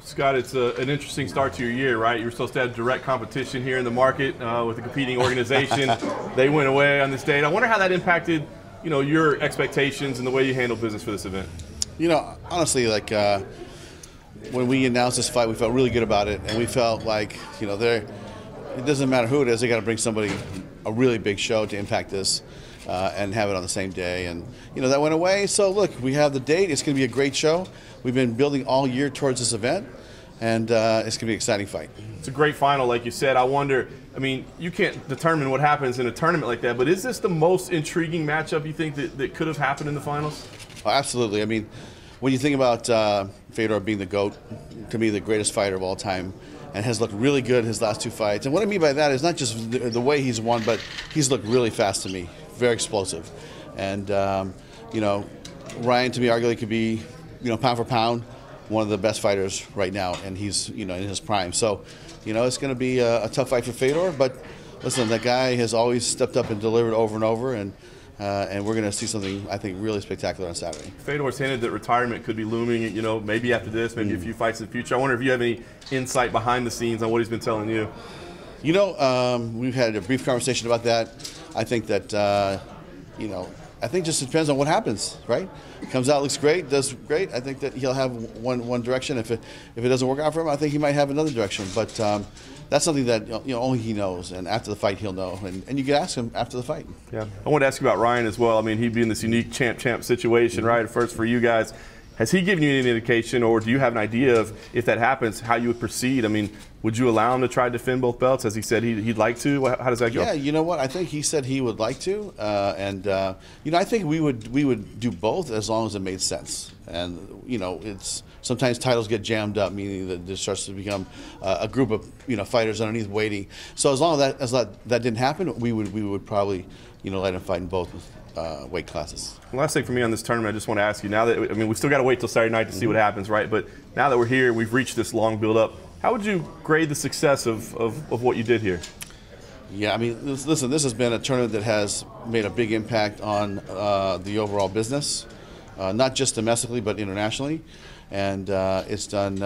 Scott, it's an interesting start to your year, right? You were supposed to have direct competition here in the market with a competing organization. They went away on this date. I wonder how that impacted, your expectations and the way you handle business for this event. Honestly, like when we announced this fight, we felt really good about it, and we felt like, it doesn't matter who it is, they got to bring somebody a really big show to impact this. And have it on the same day, and that went away. So look, we have the date. It's going to be a great show. We've been building all year towards this event, and it's going to be an exciting fight. It's a great final, like you said. I wonder, you can't determine what happens in a tournament like that, but is this the most intriguing matchup you think that could have happened in the finals? Oh, absolutely. When you think about Fedor being the GOAT, to me the greatest fighter of all time, and has looked really good in his last two fights. And what I mean by that is not just the way he's won, but he's looked really fast to me. Very explosive, and Ryan to me arguably could be, pound for pound, one of the best fighters right now, and he's in his prime. So, it's going to be a tough fight for Fedor. But listen, that guy has always stepped up and delivered over and over, and we're going to see something I think really spectacular on Saturday. Fedor's hinted that retirement could be looming. Maybe after this, maybe a few fights in the future. I wonder if you have any insight behind the scenes on what he's been telling you. We've had a brief conversation about that. I think that, I think just depends on what happens, right? Comes out, looks great, does great. I think that he'll have one direction. If it doesn't work out for him, I think he might have another direction. But that's something that only he knows, and after the fight he'll know. And you can ask him after the fight. Yeah, I want to ask you about Ryan as well. He'd be in this unique champ situation, right? First for you guys. Has he given you any indication, or do you have an idea of, if that happens, how you would proceed? Would you allow him to try to defend both belts, as he said he'd like to? How does that go? Yeah, you know what? I think he said he would like to, I think we would do both as long as it made sense. And it's sometimes titles get jammed up, meaning that there starts to become a group of fighters underneath waiting. So as long as that didn't happen, we would probably let him fight in both weight classes. Last thing for me on this tournament, I just want to ask you, now that, we still got to wait till Saturday night to see what happens, right? But now that we're here, we've reached this long build-up, how would you grade the success of what you did here? Yeah, listen, this has been a tournament that has made a big impact on the overall business, not just domestically, but internationally. And it's done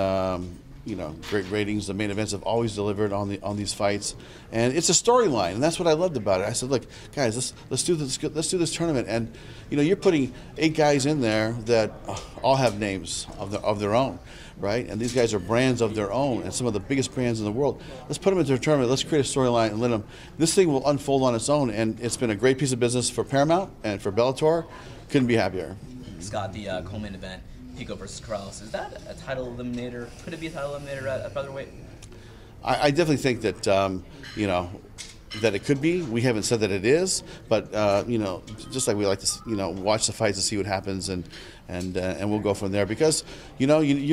great ratings. The main events have always delivered on these fights, and it's a storyline, and that's what I loved about it. I said, look, guys, let's do this tournament, and you're putting 8 guys in there that all have names of their own, right? And these guys are brands of their own, and some of the biggest brands in the world. Let's put them into a tournament. Let's create a storyline and let them. This thing will unfold on its own, and it's been a great piece of business for Paramount and for Bellator. Couldn't be happier. Scott, the co-main event, Pico versus Corrales, is that a title eliminator? Could it be a title eliminator at featherweight? I definitely think that that it could be. We haven't said that it is, but just like we like to watch the fights and see what happens, and we'll go from there, because you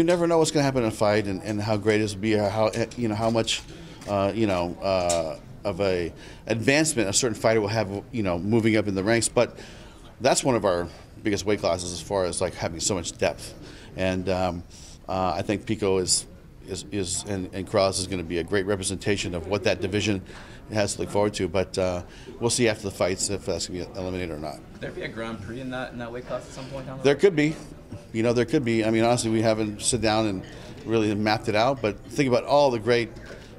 never know what's going to happen in a fight, and how great it will be, or how much of a advancement a certain fighter will have moving up in the ranks. But that's one of our biggest weight classes as far as having so much depth, and I think Pico and Corrales is going to be a great representation of what that division has to look forward to. But we'll see after the fights if that's going to be eliminated or not. Could there be a Grand Prix in that weight class at some point down the road? There could be. There could be. Honestly, we haven't sit down and really mapped it out. But think about all the great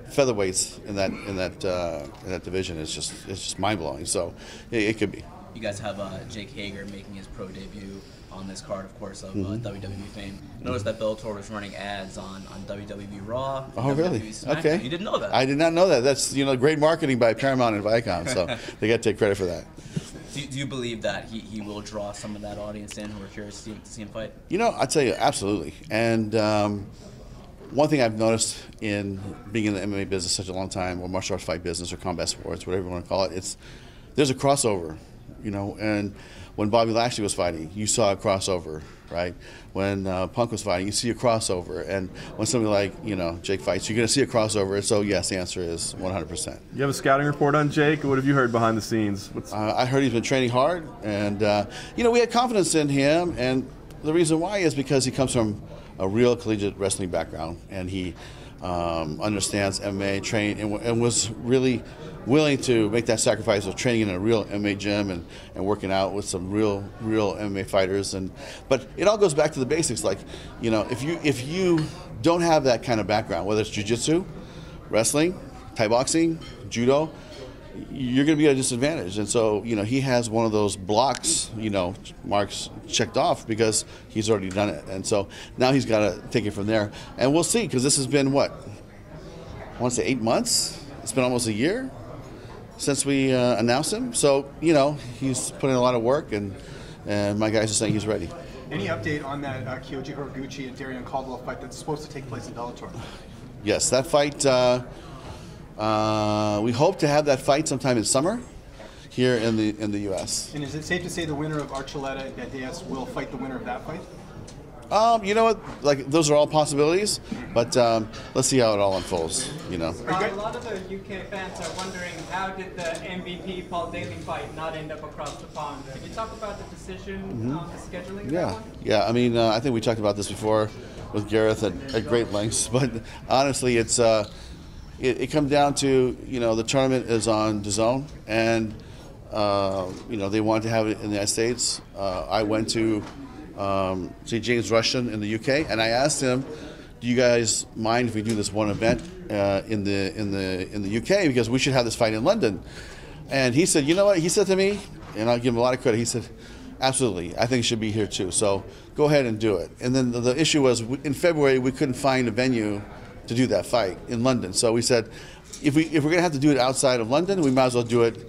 featherweights in that division. It's just mind blowing. So it could be. You guys have Jake Hager making his pro debut on this card, of course, of WWE fame. Notice that Bellator was running ads on WWE Raw. Oh, WWE really? SmackDown. Okay. You didn't know that. I did not know that. That's great marketing by Paramount and Viacom, so they got to take credit for that. Do you believe that he will draw some of that audience in who are curious to see him fight? I tell you, absolutely. And one thing I've noticed in being in the MMA business such a long time, or martial arts fight business, or combat sports, whatever you want to call it, there's a crossover. And when Bobby Lashley was fighting, you saw a crossover, right? When Punk was fighting, you see a crossover. And when somebody like, Jake fights, you're going to see a crossover. So, yes, the answer is 100%. You have a scouting report on Jake, or what have you heard behind the scenes? I heard he's been training hard, and, we had confidence in him. And the reason why is because he comes from a real collegiate wrestling background, and he understands MMA, trained, and was really willing to make that sacrifice of training in a real MMA gym and working out with some real MMA fighters. But it all goes back to the basics. Like, you know, if you don't have that kind of background, whether it's jiu-jitsu, wrestling, Thai boxing, judo, you're going to be at a disadvantage. And so, you know, he has one of those blocks, you know, marks checked off because he's already done it. And so now he's got to take it from there. And we'll see, because this has been, what, I want to say 8 months? It's been almost a year since we announced him. So, you know, he's putting in a lot of work, and my guys are saying he's ready. Any update on that Kyoji Horiguchi and Darian Caldwell fight that's supposed to take place in Bellator? Yes, that fight, we hope to have that fight sometime in summer here in the U.S. And is it safe to say the winner of Archuleta and Banderas will fight the winner of that fight? You know what? Like, those are all possibilities, but let's see how it all unfolds. You know. A lot of the UK fans are wondering, how did the MVP Paul Daly fight not end up across the pond? Can you talk about the decision on the scheduling? Of that one? Yeah. I mean, I think we talked about this before with Gareth at great lengths, but honestly, it's it comes down to, you know, the tournament is on DAZN, and you know, they wanted to have it in the United States. I went to see James Rushton in the UK, and I asked him, "Do you guys mind if we do this one event in the UK, because we should have this fight in London?" And he said, "You know what?" He said to me, and I'll give him a lot of credit. He said, "Absolutely, I think it should be here too. So go ahead and do it." And then the issue was, in February we couldn't find a venue to do that fight in London. So we said, if we're going to have to do it outside of London, we might as well do it,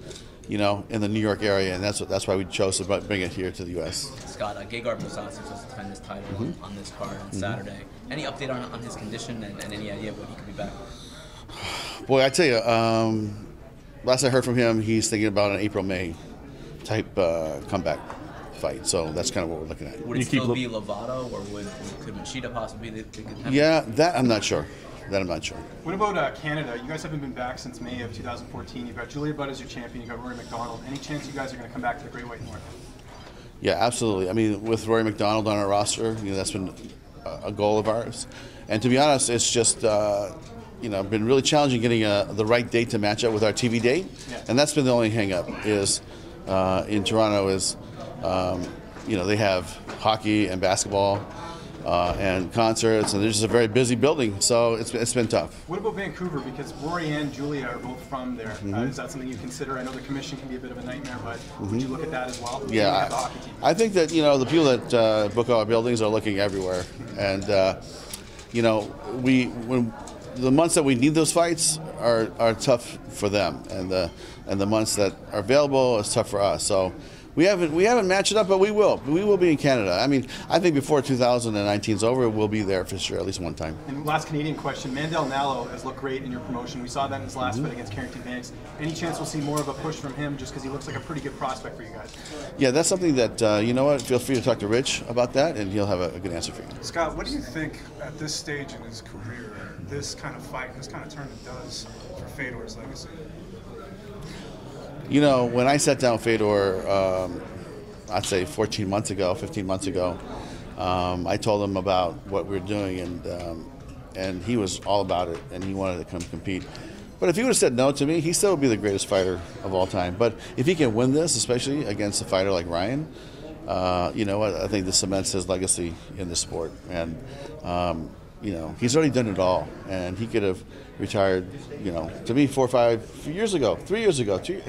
you know, in the New York area, and that's why we chose to bring it here to the U.S. Scott, Gegard Mousasi supposed to defend his title on this card on Saturday. Any update on his condition and any idea when he could be back? Boy, I tell you, last I heard from him, he's thinking about an April-May type comeback fight. So that's kind of what we're looking at. Would it still be Lovato, or could Machida possibly be the contender? Yeah, that I'm not sure. That I'm not sure. What about Canada? You guys haven't been back since May of 2014. You've got Julia Budd as your champion. You've got Rory McDonald. Any chance you guys are going to come back to the Great White North? Yeah, absolutely. I mean, with Rory McDonald on our roster, you know, that's been a goal of ours. And to be honest, it's just you know, been really challenging getting the right date to match up with our TV date. Yeah. And that's been the only hang-up is in Toronto is you know, they have hockey and basketball and concerts, and there's just a very busy building, so it's been tough. What about Vancouver? Because Rory and Julia are both from there. Is that something you consider? I know the commission can be a bit of a nightmare, but would you look at that as well? Yeah, I think that, you know, the people that book our buildings are looking everywhere, and you know, when the months that we need those fights are tough for them, and the months that are available is tough for us. So we haven't matched it up, but we will. We will be in Canada. I mean, I think before 2019 is over, we'll be there for sure, at least one time. And last Canadian question, Mandel Nallo has looked great in your promotion. We saw that in his last fight against Carrington Banks. Any chance we'll see more of a push from him, just because he looks like a pretty good prospect for you guys? Yeah, that's something that, you know what, feel free to talk to Rich about that, and he'll have a good answer for you. Scott, what do you think at this stage in his career, this kind of fight, this kind of tournament does for Fedor's legacy? You know, when I sat down Fedor, I'd say 15 months ago, I told him about what we were doing, and he was all about it, and he wanted to come compete. But if he would have said no to me, he still would be the greatest fighter of all time. But if he can win this, especially against a fighter like Ryan, you know what, I think this cements his legacy in the sport. And you know, he's already done it all, and he could have retired, you know, to me 4 or 5 years ago, 3 years ago, 2.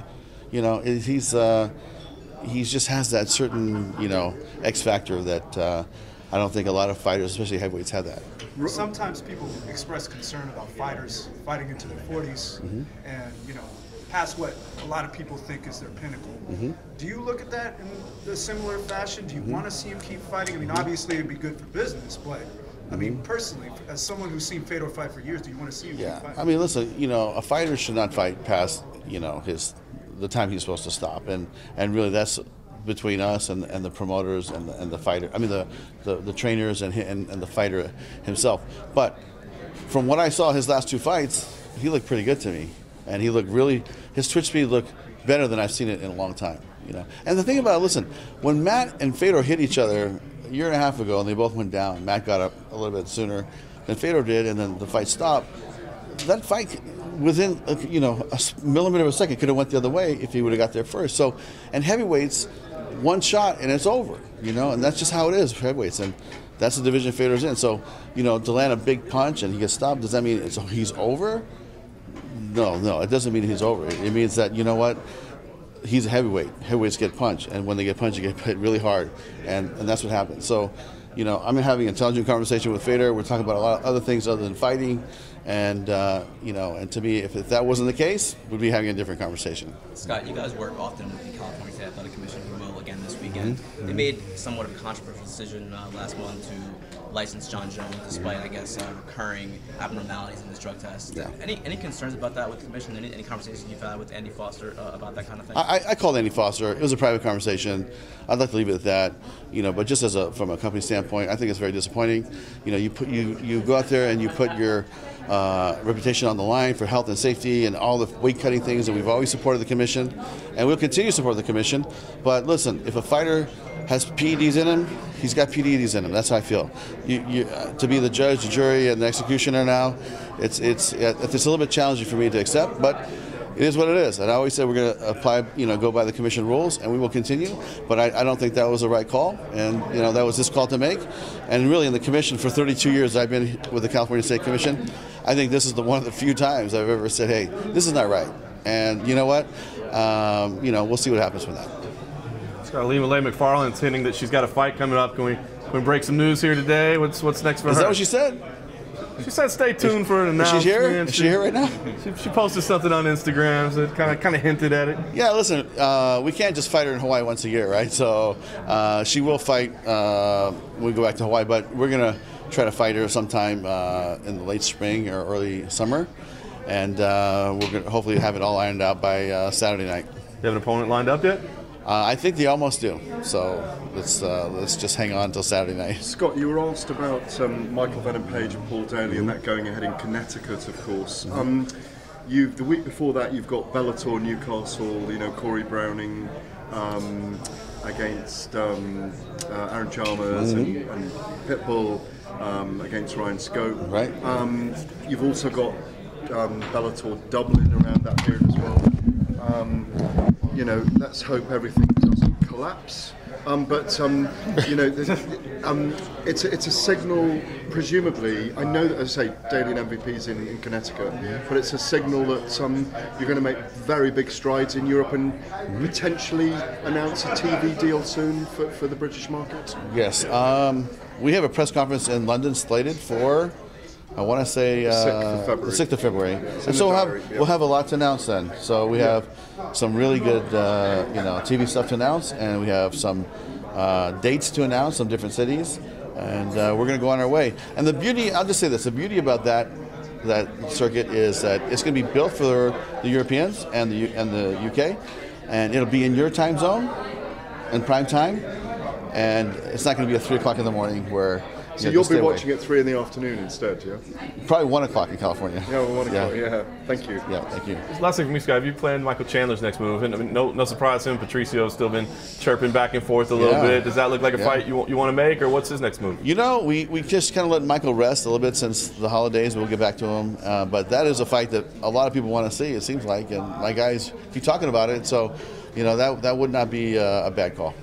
You know, he just has that certain, you know, X factor that I don't think a lot of fighters, especially heavyweights, have that. Sometimes people express concern about fighters fighting into their 40s and, you know, past what a lot of people think is their pinnacle. Do you look at that in a similar fashion? Do you want to see him keep fighting? I mean, obviously it'd be good for business, but I mean, personally, as someone who's seen Fedor fight for years, do you want to see him keep fighting? I mean, listen, you know, a fighter should not fight past, you know, the time he's supposed to stop, and really that's between us and the promoters and the fighter. I mean, the trainers and the fighter himself. But from what I saw his last 2 fights, he looked pretty good to me, and he looked really, his twitch speed looked better than I've seen it in a long time. You know, and the thing about it, listen, when Matt and Fedor hit each other, a year and a half ago, and they both went down. Matt got up a little bit sooner than Fedor did, and then the fight stopped. That fight, within a millimeter of a second, could have went the other way if he would have got there first. So, and heavyweights, one shot and it's over, and that's just how it is for heavyweights, and that's the division Fedor's in. So, to land a big punch and he gets stopped, does that mean he's over? No, it doesn't mean he's over. It means that, he's a heavyweight. Heavyweights get punched, and when they get punched, they get hit really hard, and that's what happens. So, I'm having an intelligent conversation with Fedor. We're talking about a lot of other things other than fighting, and and to me, if that wasn't the case, we'd be having a different conversation. Scott, you guys work often with the California State Athletic Commission. You will again this weekend. They made somewhat of a controversial decision last month to license John Jones, despite, I guess, recurring abnormalities in his drug test. Yeah. Any concerns about that with the commission? Any conversations you've had with Andy Foster about that kind of thing? I called Andy Foster. It was a private conversation. I'd like to leave it at that. But just from a company standpoint, I think it's very disappointing. You go out there and you put your reputation on the line for health and safety and all the weight cutting things, and we've always supported the commission, and we'll continue to support the commission. But listen, if a fighter has PEDs in him, he's got PEDs in him. That's how I feel. To be the judge, the jury, and the executioner now, it's a little bit challenging for me to accept, but it is what it is. And I always say we're going to apply, go by the commission rules, and we will continue. But I don't think that was the right call, and that was this call to make. And really, in the commission for 32 years, I've been with the California State Commission. I think this is one of the few times I've ever said, "Hey, this is not right." And you know what? We'll see what happens from that. Lee Malay McFarland's hinting that she's got a fight coming up. Can we break some news here today? What's next for her? Is that what she said? She said stay tuned for an announcement. Is she here? Is she here right now? She posted something on Instagram, so it kind of hinted at it. Yeah, listen, we can't just fight her in Hawaii once a year, right? So she will fight when we go back to Hawaii, but we're going to try to fight her sometime in the late spring or early summer, and we're going to hopefully have it all ironed out by Saturday night. You have an opponent lined up yet? I think they almost do. So let's just hang on until Saturday night. Scott, you were asked about Michael Venom Page and Paul Daly and that going ahead in Connecticut, of course. The week before that, you've got Bellator Newcastle. Corey Browning against Aaron Chalmers and Pitbull against Ryan Scope. Right. You've also got Bellator Dublin around that period as well. Let's hope everything doesn't collapse. It's a signal, presumably. I know that, as I say, Daly and MVP's in Connecticut, but it's a signal that you're going to make very big strides in Europe and potentially announce a TV deal soon for the British market. Yes. We have a press conference in London slated for, I want to say, the 6th of February. And so we'll have a lot to announce then. So we have some really good TV stuff to announce, and we have some dates to announce, some different cities, and we're going to go on our way. And the beauty, I'll just say this, the beauty about that circuit is that it's going to be built for the Europeans and the UK, and it'll be in your time zone, in prime time, and it's not going to be at 3 o'clock in the morning where... So you'll be watching at 3 in the afternoon instead, yeah? Probably 1 o'clock in California. Yeah, 1 o'clock, yeah. Thank you. Yeah, thank you. Last thing for me, Scott, have you planned Michael Chandler's next move? And I mean, no surprise to him. Patricio's still been chirping back and forth a little bit. Does that look like a fight you want to make, or what's his next move? We just kind of let Michael rest a little bit since the holidays. We'll get back to him. But that is a fight that a lot of people want to see, it seems like. And my guys keep talking about it. So, that would not be a bad call.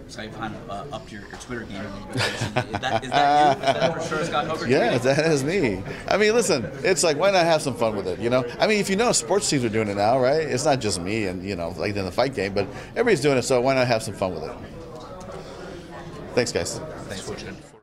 So you've kind of upped your Twitter game a little bit. Is that you? Is that for sure Scott Hogan? Yeah, that is me. I mean, listen, it's like, why not have some fun with it, I mean, if sports teams are doing it now, right? It's not just me and, like in the fight game, but everybody's doing it, so why not have some fun with it? Thanks, guys. Thanks, Coach.